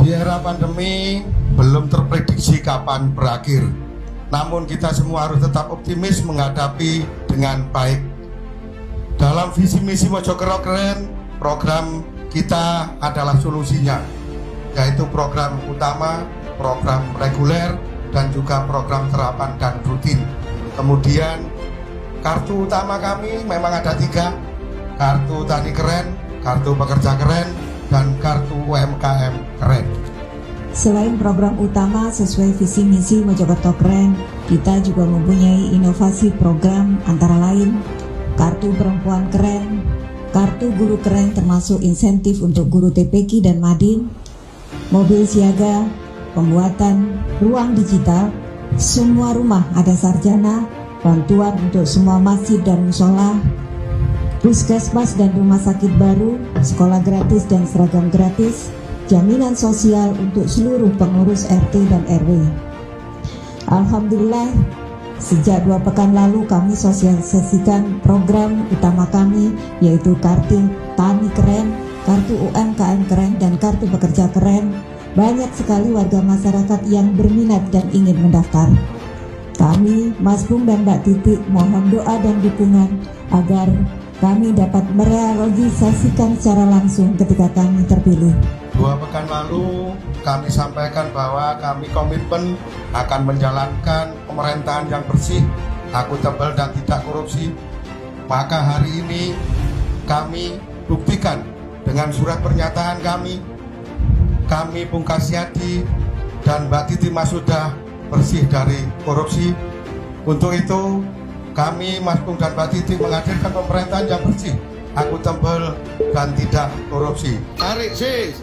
Di era pandemi belum terprediksi kapan berakhir. Namun kita semua harus tetap optimis menghadapi dengan baik. Dalam visi misi Mojokerto Keren, program kita adalah solusinya, yaitu program utama, program reguler, dan juga program terapan dan rutin. Kemudian kartu utama kami memang ada 3, kartu tani keren, kartu pekerja keren, dan kartu UMKM keren. Selain program utama sesuai visi misi Mojokerto Keren, kita juga mempunyai inovasi program antara lain kartu perempuan keren, kartu guru keren termasuk insentif untuk guru TPQ dan Madin, mobil siaga, pembuatan ruang digital, semua rumah ada sarjana, bantuan untuk semua masjid dan musola, puskesmas dan rumah sakit baru, sekolah gratis dan seragam gratis, jaminan sosial untuk seluruh pengurus RT dan RW. Alhamdulillah, sejak 2 pekan lalu kami sosialisasikan program utama kami, yaitu kartu tani keren, kartu UMKM keren, dan kartu pekerja keren. Banyak sekali warga masyarakat yang berminat dan ingin mendaftar. Kami, Mas Bung dan Mbak Titik, mohon doa dan dukungan agar kami dapat merealisasikan secara langsung ketika kami terpilih. 2 pekan lalu kami sampaikan bahwa kami komitmen akan menjalankan pemerintahan yang bersih, akuntabel dan tidak korupsi. Maka hari ini kami buktikan dengan surat pernyataan kami Bung Kasyadi dan Mbak Titi Masuda bersih dari korupsi. Untuk itu kami, Mas Bung dan Mbak Titi, menghadirkan pemerintahan yang bersih, akuntabel dan tidak korupsi. Tarik sis.